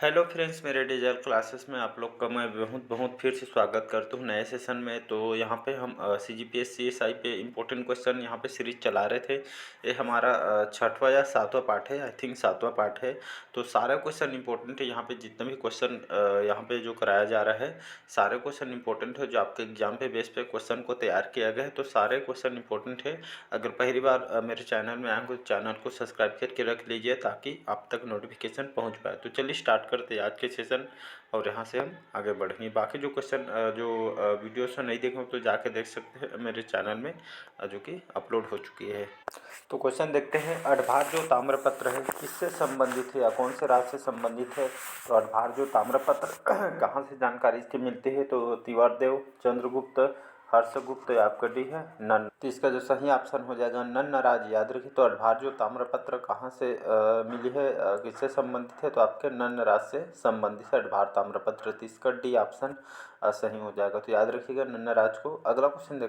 Hello friends, मेरे digital classes में आप लोग का मैं बहुत बहुत फिर से स्वागत करता हूँ नए सेशन में। तो यहाँ पे हम C G P S C S I पे इम्पोर्टेंट क्वेश्चन यहाँ पे सीरीज चला रहे थे। ये हमारा छठवां या सातवां पार्ट है, आई थिंक सातवां पार्ट है। तो सारे क्वेश्चन इंपॉर्टेंट है। यहाँ पे जितने भी क्वेश्चन यहाँ पे जो कराया जा रहा है, सारे क्वेश्चन इंपॉर्टेंट है जो आपके एग्जाम पे बेस पे क्वेश्चन को तैयार किया गया है। तो सारे क्वेश्चन इंपॉर्टेंट है। अगर पहली बार मेरे चैनल में आए हो तो चैनल को सब्सक्राइब करके रख लीजिए ताकि आप तक नोटिफिकेशन पहुँच पाए। तो चलिए स्टार्ट करते हैं आज के सेशन और यहाँ से हम आगे बढ़ेंगे। बाकी जो क्वेश्चन जो वीडियोस नहीं देखे हो तो जाके देख सकते हैं मेरे चैनल में, जो कि अपलोड हो चुकी है। तो क्वेश्चन देखते हैं, अडभार जो ताम्रपत्र है किससे संबंधित है या कौन से राज्य से संबंधित है। तो अडभार जो ताम्रपत्र कहाँ से जानकारी इसकी मिलती है, तो तिवारदेव, चंद्रगुप्त, हर्षगुप्त या आपका डी है नन। तो इसका जो सही ऑप्शन हो जाएगा नन्नराज। याद रखिए, तो अडभार जो ताम्रपत्र कहाँ से मिली है, किससे संबंधित है, तो आपके नन्नराज से संबंधित है अडभार ताम्रपत्र। तो इसका डी ऑप्शन सही हो जाएगा। तो याद रखिएगा नन्नराज को। अगला क्वेश्चन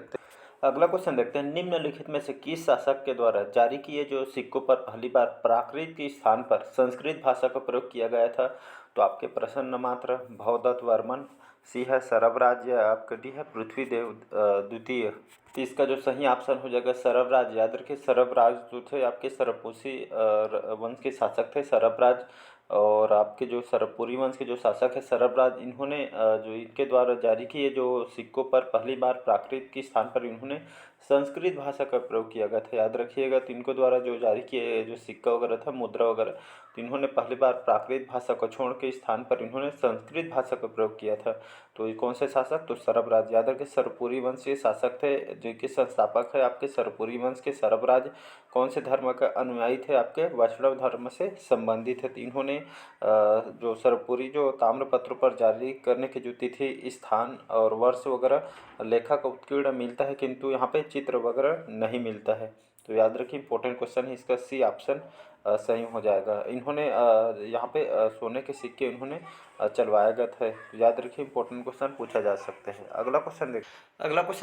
देखते हैं, निम्नलिखित में से किस शासक के द्वारा जारी किए जो सिक्कों पर पहली बार प्राकृत के स्थान पर संस्कृत भाषा का प्रयोग किया गया था। तो आपके प्रसन्न मात्र, भवदत्त वर्मन, सी है सरबराज या आपका डी है पृथ्वीदेव द्वितीय। तो इसका जो सही ऑप्शन हो जाएगा सरबराज। याद रखिए, सरबराज जो थे आपके सरपोशी वंश के शासक थे सरबराज। और आपके जो सरपुरी वंश के जो शासक है सरबराज, इन्होंने जो इनके द्वारा जारी किए जो सिक्कों पर पहली बार प्राकृत के स्थान पर इन्होंने संस्कृत भाषा का प्रयोग किया गया था। याद रखिएगा, तो इनको द्वारा जो जारी किए जो सिक्का वगैरह था, मुद्रा वगैरह, तो इन्होंने पहली बार प्राकृत भाषा को छोड़ के स्थान पर इन्होंने संस्कृत भाषा का प्रयोग किया था। तो ये कौन से शासक, तो सरबराज। याद रखिए, सरपुरी वंश के शासक थे, जो कि संस्थापक है आपके सरपुरी वंश के सरबराज। कौन से धर्म का अनुयायी थे, आपके वैष्णव धर्म से संबंधित है। तो इन्होंने जो सरपुरी जो ताम्रपत्र पर जारी करने की जो तिथि, स्थान और वर्ष वगैरह लेखक उत्कीर्ण मिलता है, किंतु यहाँ पे चित्र वगैरह नहीं मिलता है। तो याद रखिए, इंपॉर्टेंट क्वेश्चन है, इसका सी ऑप्शन सही हो जाएगा। इन्होंने यहाँ पे सोने के सिक्के इन्होंने चलवाया गया था। याद रखिए, इंपॉर्टेंट क्वेश्चन पूछा जा सकते हैं। अगला क्वेश्चन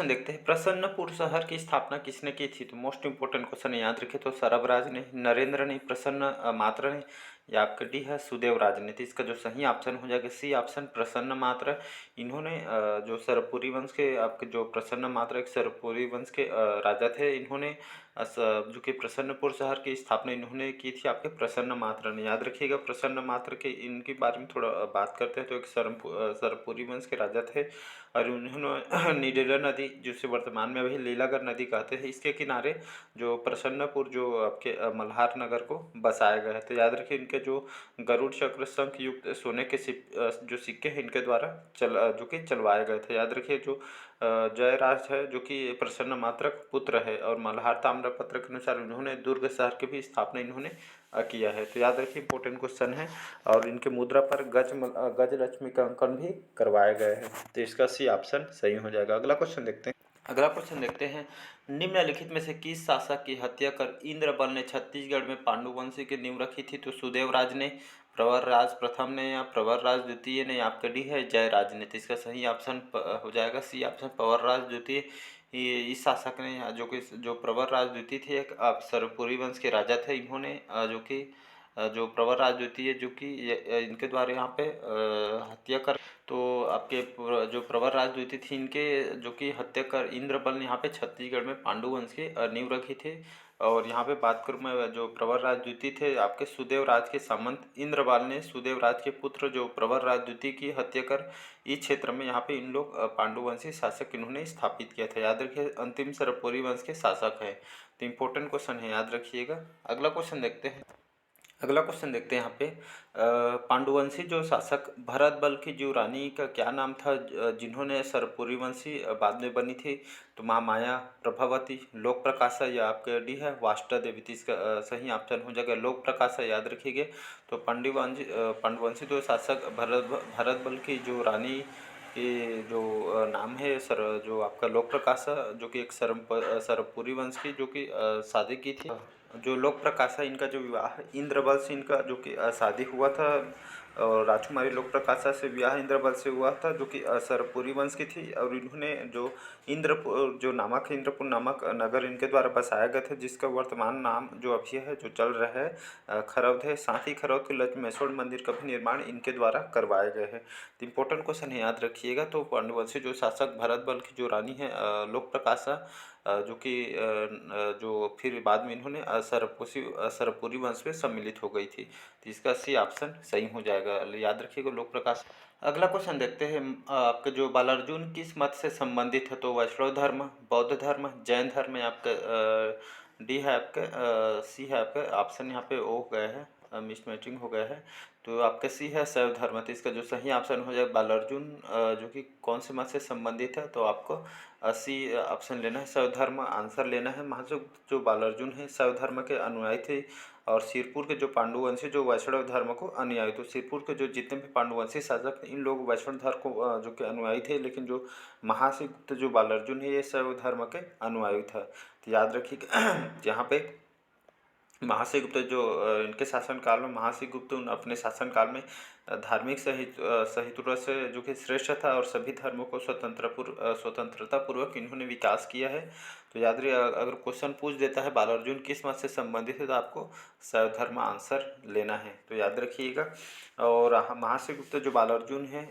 देखते हैं, प्रसन्नपुर शहर की स्थापना किसने की थी। तो मोस्ट इंपॉर्टेंट क्वेश्चन है, याद रखिए, तो सरबराज ने, नरेंद्र ने, प्रसन्न मात्र ने या आपका डी है सुदेवराज ने। तो इसका जो सही ऑप्शन हो जाएगा सी ऑप्शन प्रसन्न मात्र। इन्होंने जो सरपुरी वंश के आपके जो प्रसन्न मात्र एक सरपुरी वंश के राजा थे, इन्होंने जो कि प्रसन्नपुर शहर की स्थापना इन्होंने की थी आपके प्रसन्न मात्र ने। याद रखिएगा, प्रसन्न मात्र के इनके बारे में थोड़ा बात करते हैं। तो एक सरपुरी वंश के राजा थे और उन्होंने नीडेला नदी, जिसे वर्तमान में अभी लीलागर नदी कहते हैं, इसके किनारे जो प्रसन्नपुर जो आपके मल्हार नगर को बसाया गया है। तो याद रखिए, इनके जो गरुड़ चक्र शंख युक्त सोने के जो सिक्के हैं इनके द्वारा जो कि चलवाए गए थे। याद रखिए, जो जयराज है जो कि प्रसन्न मात्रक पुत्र है और मल्हार ताम्रपत्र के अनुसार उन्होंने दुर्ग शहर की भी स्थापना इन्होंने किया है। तो याद रखिए, इंपॉर्टेंट क्वेश्चन है। और इनके मुद्रा पर गजलक्ष्मी का अंकन भी करवाया गया है। तो इसका सी ऑप्शन सही हो जाएगा। अगला क्वेश्चन देखते हैं, निम्नलिखित में से किस शासक की हत्या कर इंद्रबल ने छत्तीसगढ़ में पांडुवंशी की नींव रखी थी। तो सुदेवराज ने, प्रवरराज प्रथम ने या प्रवरराज द्वितीय ने, आपका डी है जयराज ने। तो इसका सही ऑप्शन हो जाएगा सी ऑप्शन प्रवरराज द्वितीय। इस शासक ने जो प्रवरराज द्वितीय थे, एक सरपुरी वंश के राजा थे। इन्होंने जो प्रवरराज द्वितीय जो कि इनके द्वारा यहाँ पे हत्या कर, तो आपके जो प्रवरराज द्वितीय थी इनके जो कि हत्या कर इंद्रबल ने यहाँ पे छत्तीसगढ़ में पांडुवंश की नींव रखी थी। और यहाँ पे बात करूँ मैं, जो प्रवरराज द्वितीय थे आपके सुदेवराज के सामंत इंद्रबाल ने सुदेवराज के पुत्र जो प्रवरराज द्वितीय की हत्या कर इस क्षेत्र में यहाँ पे इन लोग पांडुवंशी शासक इन्होंने स्थापित किया था। याद रखिए, अंतिम सरपुरी वंश के शासक है। तो इंपॉर्टेंट क्वेश्चन है, याद रखिएगा। अगला क्वेश्चन देखते हैं यहाँ पे, पांडुवंशी जो शासक भरत बल की जो रानी का क्या नाम था, जिन्होंने सरपुरी वंशी बाद में बनी थी। तो माँ माया, प्रभावती, लोक प्रकाशा या आपके डी है वाष्टा देवी। तो इसका सही ऑप्शन हो जाएगा लोक प्रकाशा। याद रखिएगा, तो पांडुवंशी जो शासक भरत बल की जो रानी के जो नाम है सर, जो आपका लोक प्रकाशा, जो कि एक सरपुरी वंश की जो कि शादी की थी। जो लोक प्रकाशा, इनका जो विवाह इंद्रबल से इनका जो कि शादी हुआ था, और राजकुमारी लोकप्रकाशा से विवाह इंद्रबल से हुआ था, जो कि सरपुरी वंश की थी। और इन्होंने जो इंद्रपुर जो नामक है, इंद्रपुर नामक नगर इनके द्वारा बसाया गया था, जिसका वर्तमान नाम जो अभी है जो चल रहा है खरौद है। साथ ही खरौद के लक्ष्मेश्वर मंदिर का भी निर्माण इनके द्वारा करवाए गए हैं। तो इम्पोर्टेंट क्वेश्चन है, याद रखिएगा। तो पांडुवंशी जो शासक भरत बल की जो रानी है लोकप्रकाशा, जो कि जो फिर बाद में इन्होंने सरपुरी वंश में सम्मिलित हो गई थी। तो इसका सी ऑप्शन सही हो जाएगा, याद रखिएगा लोक प्रकाश। अगला क्वेश्चन देखते हैं, आपके जो बालार्जुन किस मत से संबंधित है? तो वैष्णव धर्म, बौद्ध धर्म, जैन धर्म है आपका, डी है आपका, सी है आपका। ऑप्शन यहाँ पे ओ हो गया है, मिस मैचिंग हो गया है। तो आपका सी है शैव धर्म। तो इसका जो सही ऑप्शन हो जाएगा बालार्जुन, जो कि कौन से मत से संबंधित है? तो आपको सी ऑप्शन लेना है, शैव धर्म आंसर लेना है। महासुक्त जो बालार्जुन है शैव धर्म के अनुयायी थे, और सिरपुर के जो पांडुवंशी जो वैष्णव धर्म को अनुयायी। तो सिरपुर के जो जितने भी पांडुवंशी शासक थे, इन लोग वैष्णव धर्म को जो के अनुयायी थे, लेकिन जो महासिक्त जो बालार्जुन है ये शैव धर्म के अनुयायी था। तो याद रखिएगा यहाँ पे महासी गुप्त जो इनके शासनकाल में महासी गुप्त अपने शासनकाल में धार्मिक सहिष्णुता से जो कि श्रेष्ठ था, और सभी धर्मों को स्वतंत्रता पूर्वक इन्होंने विकास किया है। तो याद रखिए, अगर क्वेश्चन पूछ देता है बालार्जुन किस मत से संबंधित है, तो आपको शैव धर्म आंसर लेना है। तो याद रखिएगा। और महासी गुप्त जो बालार्जुन है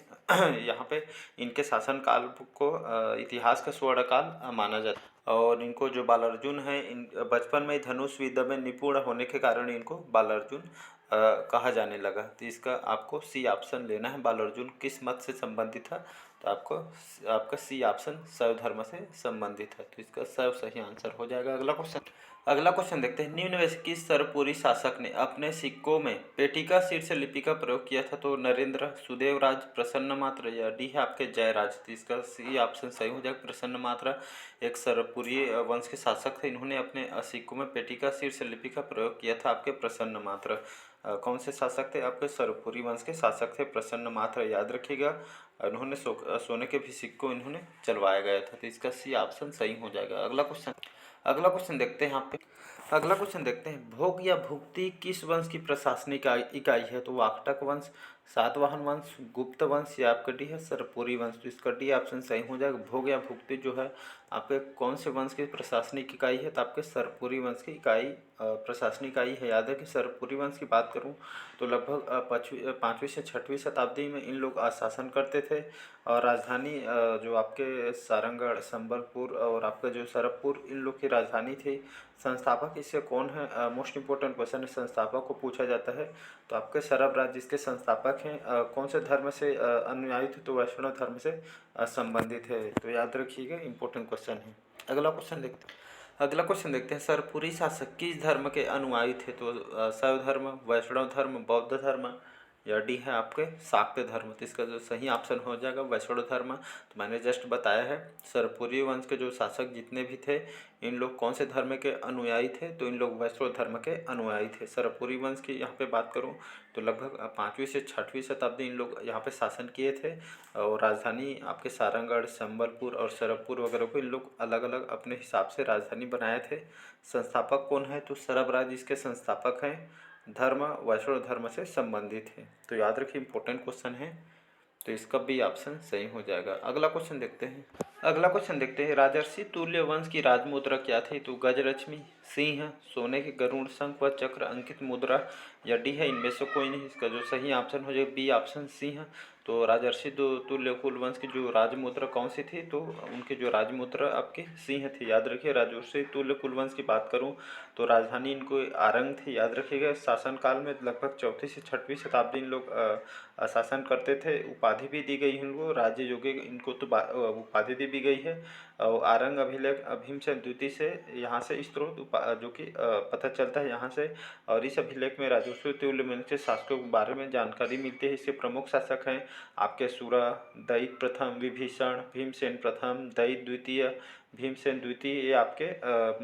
यहाँ पे इनके शासनकाल को इतिहास का स्वर्ण काल माना जाता है। और इनको जो बालार्जुन है, इन बचपन में धनुष विद्या में निपुण होने के कारण इनको बालार्जुन कहा जाने लगा। तो इसका आपको सी ऑप्शन लेना है, बालार्जुन किस मत से संबंधित था? तो आपको आपका सी ऑप्शन शैव धर्म से संबंधित है। तो इसका शैव सही आंसर हो जाएगा। अगला क्वेश्चन देखते हैं, निम्न में से किस सरपुरी शासक ने अपने सिक्कों में पेटिका शीर्ष लिपि का प्रयोग किया था? तो नरेंद्र, सुदेवराज, प्रसन्नमात्र, या डी है आपके जयराज। तो इसका सी ऑप्शन सही हो जाएगा, प्रसन्नमात्रा एक सरपुरी वंश के शासक थे। इन्होंने अपने सिक्कों में पेटिका शीर्ष लिपि का प्रयोग किया था, आपके प्रसन्नमात्र। कौन से शासक थे? आपके सरपुरी वंश के शासक थे प्रसन्नमात्र, याद रखिएगा। उन्होंने सोने के भी सिक्कों इन्होंने चलवाया गया था। तो इसका सी ऑप्शन सही हो जाएगा। अगला क्वेश्चन देखते हैं यहाँ पे। अगला क्वेश्चन देखते हैं, भोग या भुक्ति किस वंश की प्रशासनिक इकाई है? तो वाकटक वंश, सातवाहन वंश, गुप्त वंश, या आपका डी है सरपुरी वंश। तो इसका डी ऑप्शन सही हो जाएगा। भोग या भुक्ति जो है आपके कौन से वंश की प्रशासनिक इकाई है? तो आपके सरपुरी वंश की इकाई प्रशासनिक इकाई है। याद है कि सरपुरी वंश की बात करूं तो लगभग 5वीं से 6वीं शताब्दी में इन लोग शासन करते थे। और राजधानी जो आपके सारंगढ़, संबलपुर और आपका जो सरपपुर, इन लोग की राजधानी थी। संस्थापक इससे कौन है? मोस्ट इंपोर्टेंट क्वेश्चन है, संस्थापक को पूछा जाता है। तो आपके सरब राज्य जिसके संस्थापक हैं कौन से धर्म से अनुयायी थे? तो वैष्णव धर्म से संबंधित है। तो याद रखिएगा, इंपॉर्टेंट क्वेश्चन है। अगला क्वेश्चन देखते हैं, सरपुरी शासक किस धर्म के अनुयायी थे? तो शैव धर्म, वैष्णव धर्म, बौद्ध धर्म, या डी है आपके शाक्त धर्म। तो इसका जो सही ऑप्शन हो जाएगा वैष्णव धर्म। तो मैंने जस्ट बताया है, सरपुरी वंश के जो शासक जितने भी थे, इन लोग कौन से धर्म के अनुयायी थे? तो इन लोग वैष्णव धर्म के अनुयायी थे। सरपुरी वंश की यहाँ पे बात करूँ तो लगभग 5वीं से 6वीं शताब्दी इन लोग यहाँ पे शासन किए थे। और राजधानी आपके सारंगढ़, संबलपुर और सरपपुर वगैरह को इन लोग अलग अलग अपने हिसाब से राजधानी बनाए थे। संस्थापक कौन है? तो सरब राज्य इसके संस्थापक हैं। धर्म वैष्णव धर्म से संबंधित है। तो याद रखिए, इंपॉर्टेंट क्वेश्चन है। तो इसका भी ऑप्शन सही हो जाएगा। अगला क्वेश्चन देखते हैं, राजर्षि तुल्य वंश की राजमुद्रा क्या थी? तो गजलक्ष्मी, सिंह, सोने के गरुड़, शंख व चक्र अंकित मुद्रा, या डी है इनमें से कोई नहीं। इसका जो सही ऑप्शन हो जाएगा बी ऑप्शन, सिंह। तो राजर्षि तुल्य कुलवंश की जो राजमुद्रा कौन सी थी? तो उनकी जो राजमुद्रा आपकी सिंह थी। याद रखिए, राजर्षि तुल्य कुलवंश की बात करूं तो राजधानी इनको आरंग थी। याद रखिएगा, शासनकाल में लगभग 4वीं से 6वीं शताब्दी इन लोग शासन करते थे। उपाधि भी दी गई है इनको, राज्य योगी इनको तो उपाधि दी भी गई है। और आरंग अभिलेख भीमसेन द्वितीय से यहाँ से स्त्रोत जो कि पता चलता है यहाँ से। और इस अभिलेख में राजर्षि तुल्य वंश के शासकों के बारे में जानकारी मिलती है। इसके प्रमुख शासक हैं आपके सुरा, दैत प्रथम, विभीषण, भीमसेन प्रथम, दैत द्वितीय, भीमसेन द्वितीय। ये आपके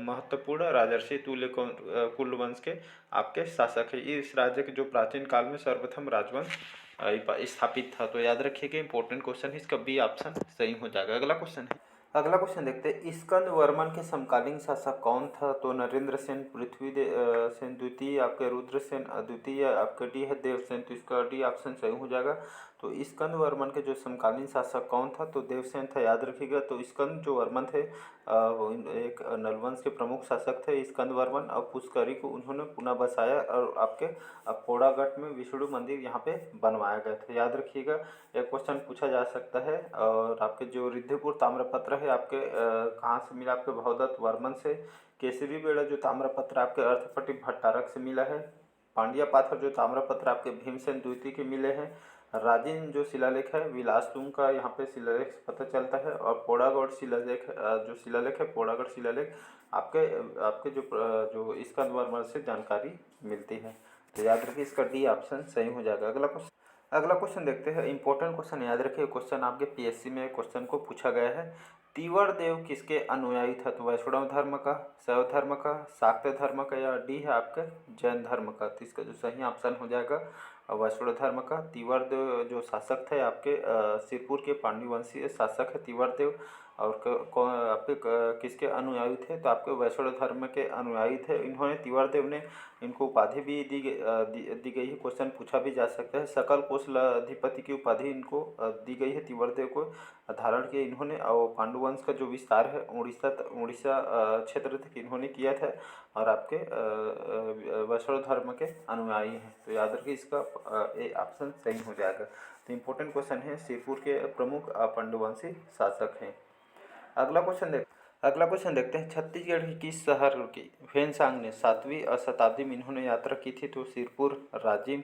महत्वपूर्ण राजर्षि तुल्य कुल वंश के आपके शासक है। इस राज्य के जो प्राचीन काल में सर्वप्रथम राजवंश स्थापित था। तो याद रखिएगा, इंपॉर्टेंट क्वेश्चन है, इसका बी ऑप्शन सही हो जाएगा। अगला क्वेश्चन देखते हैं, स्कंद वर्मन के समकालीन शासक कौन था? तो नरेंद्र सेन, सेन द्वितीय, आपके रुद्रसेन द्वितीय, आपका डी है देवसेन। तो इसका डी ऑप्शन सही हो जाएगा। तो स्कंद वर्मन के जो समकालीन शासक कौन था? तो देवसेन था, याद रखिएगा। तो स्कंद जो वर्मन थे वो एक नलवंश के प्रमुख शासक थे स्कंद वर्मन। और पुष्करी को उन्होंने पुनः बसाया और आपके पोड़ागढ़ में विष्णु मंदिर यहाँ पे बनवाया गया था, याद रखिएगा। एक क्वेश्चन पूछा जा सकता है। और आपके जो रिद्धिपुर ताम्रपत्र है आपके कहाँ से मिला? आपके भवदत्त वर्मन से। केसरी बेड़ा जो ताम्रपत्र आपके अर्थपट्टी भट्टारक से मिला है। पांड्या पाथर जो ताम्रपत्र आपके भीमसेन द्वितीय के मिले हैं। राजिन जो शिलालेख है विलासतुंग का यहाँ पे शिलालेख से पता चलता है। और पोड़ागढ़ शिलालेख जो शिलालेख है पोड़ागढ़ शिलालेख आपके आपके जो स्कंद वर्मन से जानकारी मिलती है। तो याद रखिए इसका डी ऑप्शन सही हो जाएगा। अगला क्वेश्चन देखते हैं, इंपॉर्टेंट क्वेश्चन, याद रखिए। क्वेश्चन आपके पीएससी में क्वेश्चन को पूछा गया है। तीवर देव किसके अनुयायी था? तो वैष्णव धर्म का, शैव धर्म का, शाक्त धर्म का, या डी है आपके जैन धर्म का। तो इसका जो सही ऑप्शन हो जाएगा वैष्णव धर्म का। तीवर देव जो शासक थे आपके सिरपुर के पांड्यवंशीय शासक है तीवर देव। और आपके किसके अनुयायी थे? तो आपके वैष्णव धर्म के अनुयायी थे। इन्होंने तीवर देव ने इनको उपाधि भी दी गई है। क्वेश्चन पूछा भी जा सकता है। सकल कौशलाधिपति की उपाधि इनको दी गई है तीवर देव को धारण किया इन्होंने। और पांडुवंश का जो विस्तार है उड़ीसा क्षेत्र तक इन्होंने किया था। और आपके वैष्णव धर्म के अनुयायी हैं। तो याद रखिए इसका ए ऑप्शन सही हो जाएगा। तो इम्पोर्टेंट क्वेश्चन है, सिरपुर के प्रमुख पांडुवंशी शासक हैं। अगला क्वेश्चन देखते हैं, छत्तीसगढ़ की किस शहर की ह्वेनसांग ने 7वीं शताब्दी में इन्होंने यात्रा की थी? तो सिरपुर, राजिम,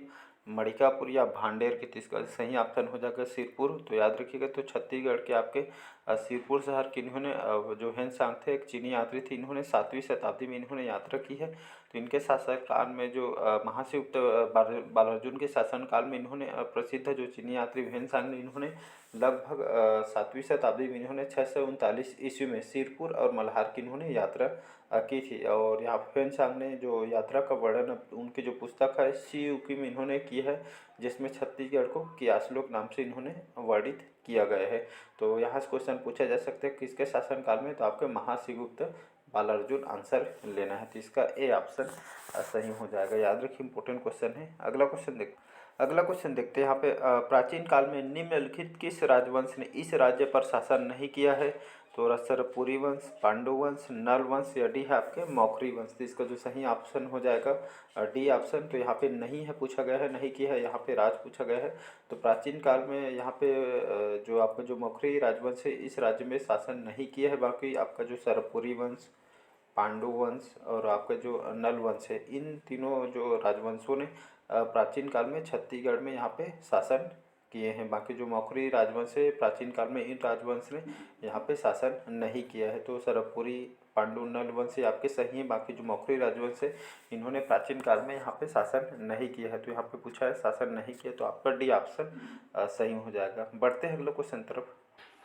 मणिकापुर या भांडेर की। इसका सही ऑप्शन हो जाएगा सिरपुर। तो याद रखिएगा। तो छत्तीसगढ़ के आपके सिरपुर शहर की इन्होंने जो ह्वेनसांग थे एक चीनी यात्री थे, इन्होंने 7वीं शताब्दी में इन्होंने यात्रा की है। तो इनके शासनकाल में जो महाशिवगुप्त बालार्जुन के शासनकाल में इन्होंने प्रसिद्ध जो चीनी यात्री ह्वेनसांग ने इन्होंने लगभग 7वीं शताब्दी में इन्होंने 639 ईस्वी में सिरपुर और मल्हार की इन्होंने यात्रा की थी। और यहाँ ह्वेनसांग ने जो यात्रा का वर्णन उनकी जो पुस्तक है सी यूकी में इन्होंने की है, जिसमें छत्तीसगढ़ को कियासलोक नाम से इन्होंने वर्णित किया गया है। तो यहाँ से क्वेश्चन पूछा जा सकता है किसके शासनकाल में? तो आपके महाशिवगुप्त बालार्जुन आंसर लेना है। तो इसका ए ऑप्शन सही हो जाएगा। याद रखिए इंपॉर्टेंट क्वेश्चन है। अगला क्वेश्चन देखते हैं यहाँ पे, प्राचीन काल में निम्नलिखित किस राजवंश ने इस राज्य पर शासन नहीं किया है? तो सरपुरी वंश, पांडु वंश, नल वंश या डी है आपके मौखरी वंश। तो इसका जो सही ऑप्शन हो जाएगा डी ऑप्शन। तो यहाँ पे नहीं है पूछा गया है, नहीं किया है, यहाँ पे राज पूछा गया है। तो प्राचीन काल में यहाँ पे जो आपका जो मौखरी राजवंश है इस राज्य में शासन नहीं किया है। बाकी आपका जो सरपुरी वंश, पांडु वंश और आपका जो नल वंश है, इन तीनों जो राजवंशों ने प्राचीन काल में छत्तीसगढ़ में यहाँ पे शासन किए हैं। बाकी जो मौखरी राजवंश है प्राचीन काल में इन राजवंश ने यहाँ पे शासन नहीं किया है। तो सरपुरी, पांडु, नल वंश ये आपके सही हैं। बाकी जो मौखरी राजवंश है इन्होंने प्राचीन काल में यहाँ पे शासन नहीं किया है। तो यहाँ पे पूछा है शासन नहीं किया, तो आपका डी ऑप्शन सही हो जाएगा। बढ़ते हैं अगले क्वेश्चन तरफ।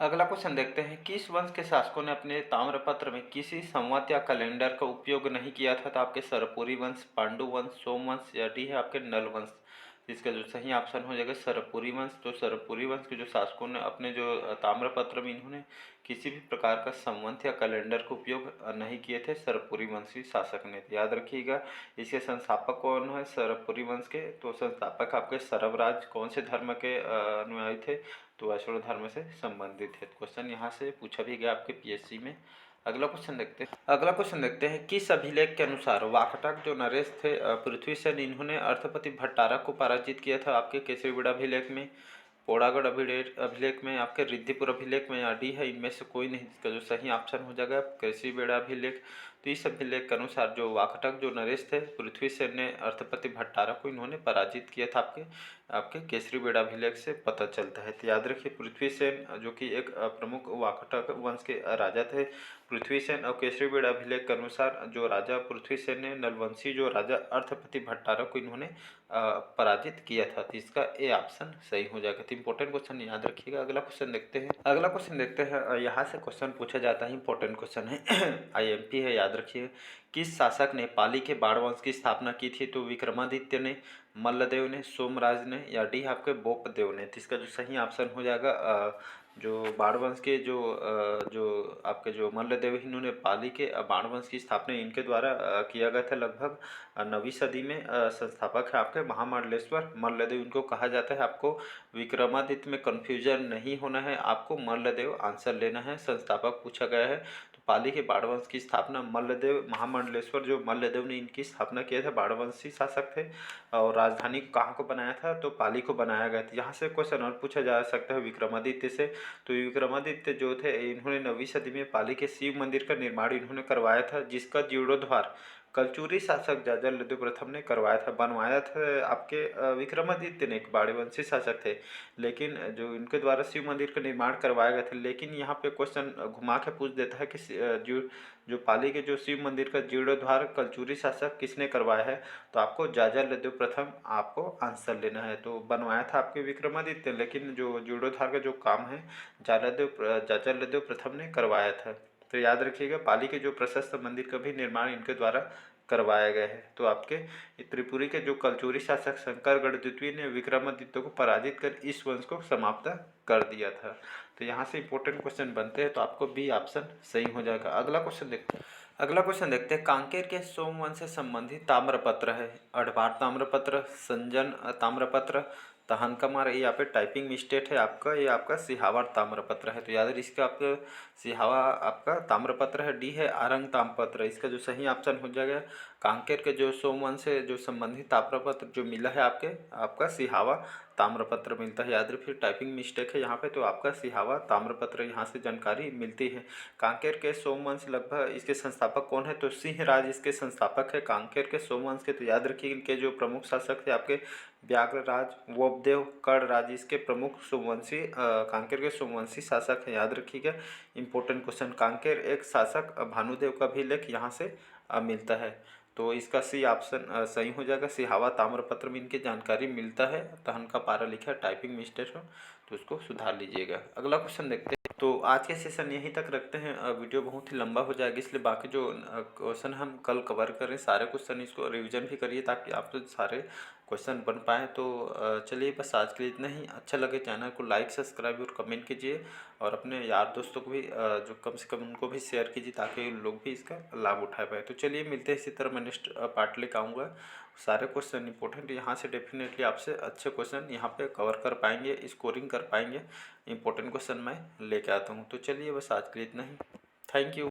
अगला क्वेश्चन देखते हैं, किस वंश के शासकों ने अपने ताम्रपत्र में किसी संवत या कैलेंडर का उपयोग नहीं किया था? तो आपके सरपुरी वंश, पांडु वंश, सोमवंश या डी है आपके नल वंश। इसका जो सही ऑप्शन हो जाएगा सरपुरी वंश। तो सरपुरी वंश के जो शासकों ने अपने जो ताम्रपत्र में इन्होंने किसी भी प्रकार का संवत या कैलेंडर का उपयोग नहीं किए थे सरपुरी वंशी शासक ने। याद रखिएगा। इसके संस्थापक कौन है सरपुरी वंश के? तो संस्थापक आपके सरवराज कौन से धर्म के अनुयायी थे? तो वैष्णव धर्म से संबंधित है। क्वेश्चन यहाँ से पूछा भी गया आपके पीएससी में। अगला क्वेश्चन देखते हैं, किस अभिलेख के अनुसार वाकटक जो नरेश थे पृथ्वीसेन इन्होंने अर्थपति भट्टारक को पराजित किया था? आपके केसरीगढ़ अभिलेख में, पोड़ागढ़ अभिलेख में, आपके रिद्धिपुर अभिलेख में या डी है इनमें से कोई नहीं। इसका जो सही ऑप्शन हो जाएगा केसरीगढ़ अभिलेख। तो इस अभिलेख के अनुसार जो वाकटक जो नरेश थे पृथ्वीसेन ने अर्थपति भट्टारक को इन्होंने पराजित किया था। आपके केसरीगढ़ अभिलेख से पता चलता है। तो याद रखिए पृथ्वीसेन जो कि एक प्रमुख वाकटक वंश के राजा थे। पृथ्वीसेन और केसरीगढ़ अभिलेख के अनुसार जो राजा पृथ्वीसेन ने नलवंशी जो राजा अर्थपति भट्टारक को इन्होंने पराजित किया था। तो इसका ए ऑप्शन सही हो जाएगा। तो इंपॉर्टेंट क्वेश्चन याद रखिएगा। अगला क्वेश्चन देखते हैं। यहाँ से क्वेश्चन पूछा जाता है, इंपॉर्टेंट क्वेश्चन है आईएमपी है, याद रखिए। किस शासक ने पाली के बाण वंश की स्थापना की थी? तो विक्रमादित्य ने, मल्लदेव ने, सोमराज ने या डी आपके बोपदेव ने। तो इसका जो सही ऑप्शन हो जाएगा जो बाण वंश के जो आपके जो मल्लदेव इन्होंने पाली के बाण वंश की स्थापना इनके द्वारा किया गया था। लगभग 9वीं सदी में संस्थापक है आपके महामंडलेश्वर मल्लदेव इनको कहा जाता है। आपको विक्रमादित्य में कन्फ्यूजन नहीं होना है, आपको मल्लदेव आंसर लेना है। संस्थापक पूछा गया है तो पाली के बाण वंश की स्थापना मल्लदेव महामंडलेश्वर जो मल्लदेव ने इनकी स्थापना किया था। बाण वंशी शासक थे और राजधानी कहाँ को बनाया था तो पाली को बनाया गया था। यहाँ से क्वेश्चन और पूछा जा सकता है विक्रमादित्य से। तो विक्रमादित्य जो थे इन्होंने 9वीं सदी में पाली के शिव मंदिर का निर्माण इन्होंने करवाया था, जिसका जीर्णोद्धार कलचुरी शासक जाजरलद्दु प्रथम ने करवाया था, बनवाया था आपके विक्रमादित्य ने, एक बाड़ेवंशी शासक थे। लेकिन जो इनके द्वारा शिव मंदिर का निर्माण करवाया गया था। लेकिन यहाँ पे क्वेश्चन घुमा के पूछ देता है कि जो पाली के जो शिव मंदिर का जीर्णोद्धार कलचुरी शासक किसने करवाया है, तो आपको जाजरलद्दु प्रथम आपको आंसर लेना है। तो बनवाया था आपके विक्रमादित्य, लेकिन जो जीर्णोद्धार का जो काम है जाजरलद्दु प्रथम ने करवाया था। तो याद रखिएगा पाली के जो प्रशस्त मंदिर का भी निर्माण इनके द्वारा करवाया गया है। तो आपके त्रिपुरी के जो कलचुरी शासक शंकरगढ़ द्वितीय ने विक्रमादित्य को पराजित कर इस वंश को समाप्त कर दिया था। तो यहाँ से इंपॉर्टेंट क्वेश्चन बनते हैं, तो आपको बी ऑप्शन सही हो जाएगा। अगला क्वेश्चन देखते हैं। कांकेर के सोमवंश से संबंधित ताम्रपत्र है। अठबार ताम्रपत्र, संजन ताम्रपत्र, तहनकमार, ये यहाँ पे टाइपिंग मिस्टेक है आपका, ये आपका सिहावा ताम्रपत्र है। तो याद रखिए इसका आपका सिहावा आपका ताम्रपत्र है। डी है आरंग ताम्रपत्र। इसका जो सही ऑप्शन हो जाएगा कांकेर के जो सोमवंश से जो संबंधित ताम्रपत्र जो मिला है आपका सिहावा ताम्रपत्र मिलता है। याद रखिए टाइपिंग मिस्टेक है यहाँ पे, तो आपका सिहावा ताम्रपत्र यहाँ से जानकारी मिलती है। कांकेर के सोमवंश लगभग इसके संस्थापक कौन है, तो सिंहराज इसके संस्थापक है कांकेर के सोमवंश के। तो याद रखिए इनके जो प्रमुख शासक थे आपके व्याघ्रराज, वोपदेव, कड़राज इसके प्रमुख सोमवंशी कांकेर के सोमवंशी शासक हैं। याद रखिएगा इंपॉर्टेंट क्वेश्चन। कांकेर एक शासक भानुदेव का भी लेख यहाँ से मिलता है। तो इसका सी ऑप्शन सही हो जाएगा। सिहावा ताम्रपत्र में इनकी जानकारी मिलता है। तहन का पारा लिखा है, टाइपिंग मिस्टेक हो तो उसको सुधार लीजिएगा। अगला क्वेश्चन देखते हैं। तो आज के सेशन यहीं तक रखते हैं। वीडियो बहुत ही लंबा हो जाएगा, इसलिए बाकी जो क्वेश्चन हम कल कवर करें सारे क्वेश्चन इसको रिवीजन भी करिए ताकि आप तो सारे क्वेश्चन बन पाएँ। तो चलिए बस आज के लिए इतना ही। अच्छा लगे चैनल को लाइक सब्सक्राइब और कमेंट कीजिए और अपने यार दोस्तों को भी जो कम से कम उनको भी शेयर कीजिए ताकि लोग भी इसका लाभ उठा पाए। तो चलिए मिलते हैं इसी तरह मैं नेक्स्ट पार्ट लेकर आऊँगा। सारे क्वेश्चन इंपॉर्टेंट यहाँ से डेफिनेटली आपसे अच्छे क्वेश्चन यहाँ पे कवर कर पाएंगे, स्कोरिंग कर पाएंगे। इंपॉर्टेंट क्वेश्चन मैं लेके आता हूँ। तो चलिए बस आज के लिए इतना ही। Thank you.